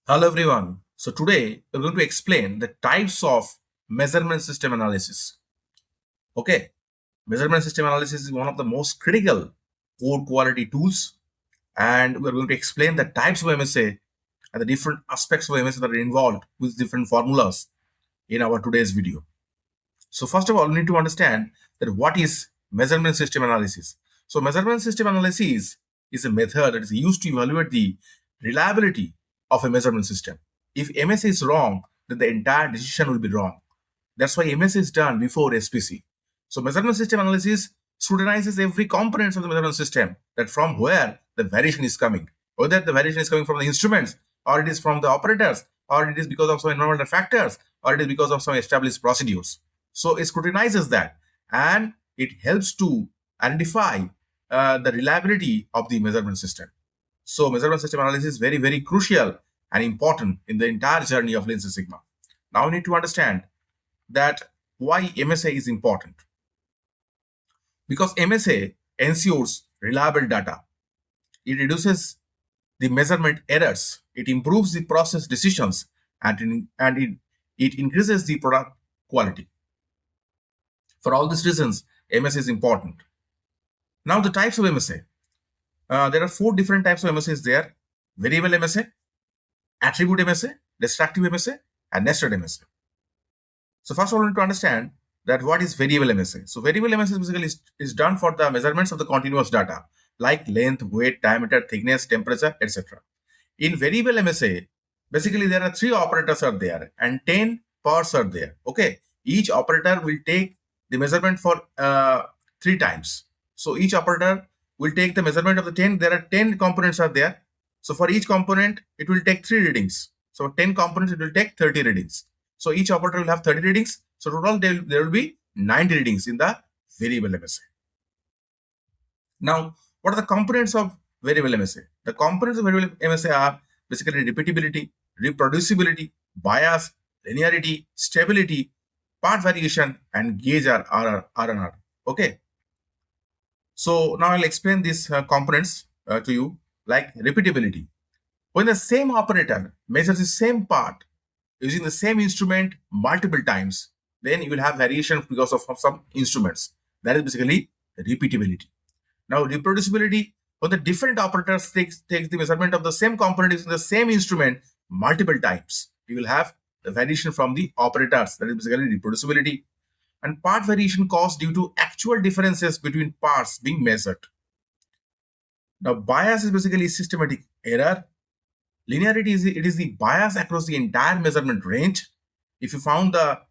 Hello everyone. So today we're going to explain the types of measurement system analysis. Okay, measurement system analysis is one of the most critical code quality tools, and we're going to explain the types of MSA and the different aspects of MSA that are involved with different formulas in our today's video. So first of all, we need to understand that what is measurement system analysis. So measurement system analysis is a method that is used to evaluate the reliability of a measurement system. If MSA is wrong, then the entire decision will be wrong. That's why MSA is done before SPC. So measurement system analysis scrutinizes every component of the measurement system, that from where the variation is coming, whether the variation is coming from the instruments, or it is from the operators, or it is because of some environmental factors, or it is because of some established procedures. So it scrutinizes that, and it helps to identify the reliability of the measurement system. So measurement system analysis is very, very crucial and important in the entire journey of Lean Six Sigma. Now we need to understand that why MSA is important. Because MSA ensures reliable data. It reduces the measurement errors. It improves the process decisions, and it increases the product quality. For all these reasons, MSA is important. Now the types of MSA. There are four different types of MSAs there: variable MSA, attribute MSA, destructive MSA, and nested MSA. So first of all, we need to understand that what is variable MSA. So variable MSA basically is done for the measurements of the continuous data like length, weight, diameter, thickness, temperature, etc. In variable MSA, basically there are three operators are there and 10 parts are there. Okay, each operator will take the measurement for three times. So each operator will take the measurement of the 10. There are 10 components are there. So for each component, it will take 3 readings. So 10 components, it will take 30 readings. So each operator will have 30 readings. So total there will be 90 readings in the variable MSA. Now, what are the components of variable MSA? The components of variable MSA are basically repeatability, reproducibility, bias, linearity, stability, part variation, and Gage R&R. Okay. So now I'll explain these components to you, like repeatability. When the same operator measures the same part using the same instrument multiple times, then you will have variation because of some instruments. That is basically repeatability. Now reproducibility, when the different operators takes the measurement of the same component using the same instrument multiple times, you will have the variation from the operators. That is basically reproducibility. And part variation caused due to actual differences between parts being measured. Now bias is basically systematic error. Linearity is the bias across the entire measurement range. If you found the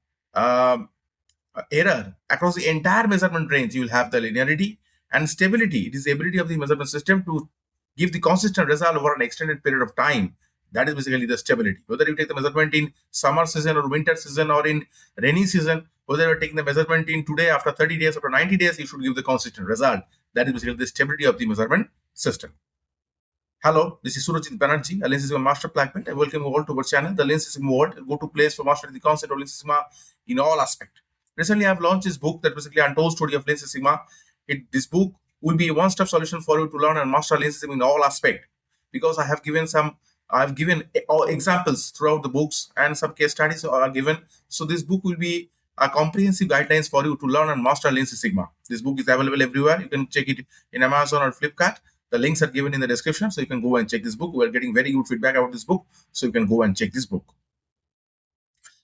error across the entire measurement range, you will have the linearity. And stability, it is the ability of the measurement system to give the consistent result over an extended period of time. That is basically the stability. Whether you take the measurement in summer season or winter season or in rainy season, whether you're taking the measurement in today, after 30 days, after 90 days, you should give the consistent result. That is basically the stability of the measurement system. Hello, this is Surajit Banerjee, a Lean Six Sigma Master Blackbelt. I welcome you all to our channel, the Lean Six Sigma World, a go-to place for mastering the concept of Lean Six Sigma in all aspects. Recently, I have launched this book that basically untold story of Lean Six Sigma. This book will be a one-step solution for you to learn and master Lean Six Sigma in all aspects, because I have given examples throughout the books and some case studies are given. So this book will be a comprehensive guidelines for you to learn and master Lean Six Sigma. This book is available everywhere. You can check it in Amazon or Flipkart. The links are given in the description, so you can go and check this book. We are getting very good feedback about this book, so you can go and check this book.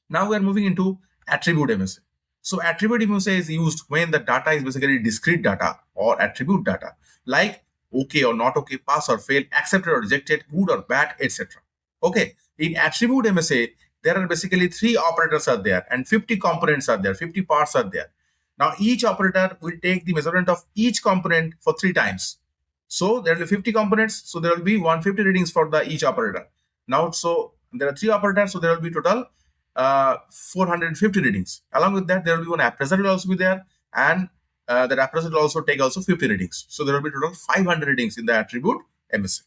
Now we are moving into attribute MSA. So attribute MSA is used when the data is basically discrete data or attribute data, like okay or not okay, pass or fail, accepted or rejected, good or bad, etc. Okay, in attribute MSA, there are basically 3 operators are there and 50 components are there, 50 parts are there. Now each operator will take the measurement of each component for 3 times. So there will be 50 components, so there will be 150 readings for the each operator. Now, so there are 3 operators, so there will be total 450 readings. Along with that, there will be one appraiser will also be there, and that appraiser will also take also 50 readings. So there will be total 500 readings in the attribute MSA.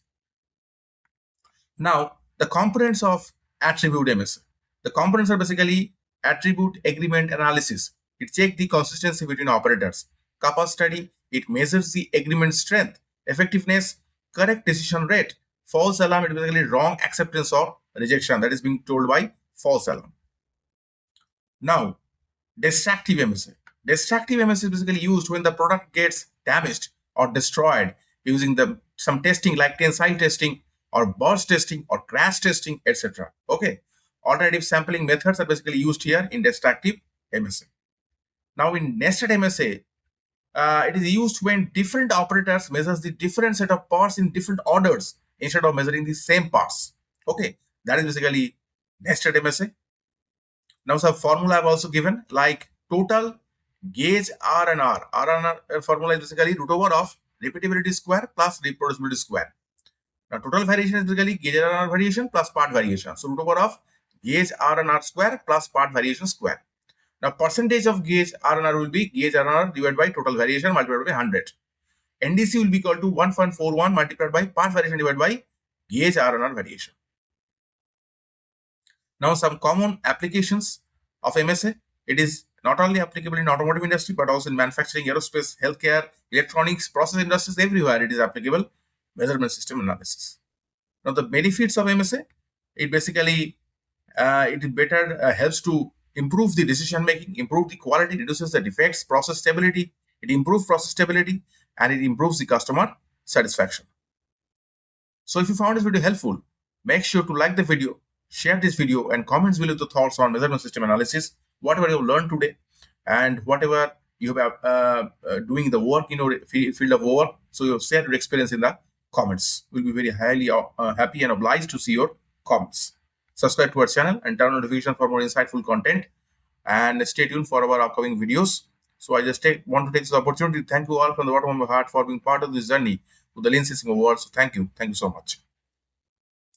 Now, the components of attribute MSA. The components are basically attribute agreement analysis. It checks the consistency between operators. Kappa study, it measures the agreement strength, effectiveness, correct decision rate. False alarm, it basically wrong acceptance or rejection, that is being told by false alarm. Now, destructive MSA. Destructive MSA is basically used when the product gets damaged or destroyed using some testing like tensile testing or burst testing or crash testing, etc. Okay. Alternative sampling methods are basically used here in destructive MSA. Now, in nested MSA, it is used when different operators measures the different set of parts in different orders instead of measuring the same parts. Okay, that is basically nested MSA. Now, some formula I've also given like total gauge R&R. R&R formula is basically root over of repeatability square plus reproducibility square. Now, total variation is basically gauge R&R variation plus part variation. So, root over of gauge R&R square plus part variation square. Now, percentage of gauge R&R will be gauge R&R divided by total variation multiplied by 100. NDC will be equal to 1.41 multiplied by part variation divided by gauge R&R variation. Now, some common applications of MSA. It is not only applicable in automotive industry, but also in manufacturing, aerospace, healthcare, electronics, process industries, everywhere it is applicable. Measurement system analysis. Now, the benefits of MSA, it basically it better helps to improve the decision making, improve the quality, reduces the defects, process stability. It improves process stability and it improves the customer satisfaction. So if you found this video helpful, make sure to like the video, share this video, and comments below the thoughts on measurement system analysis, whatever you have learned today, and whatever you have doing the work in your field of work. So you have shared your experience in the comments. We'll be very highly happy and obliged to see your comments. Subscribe to our channel and turn on notification for more insightful content, and stay tuned for our upcoming videos. So I just want to take this opportunity to thank you all from the bottom of my heart for being part of this journey to the lean system world. So thank you so much.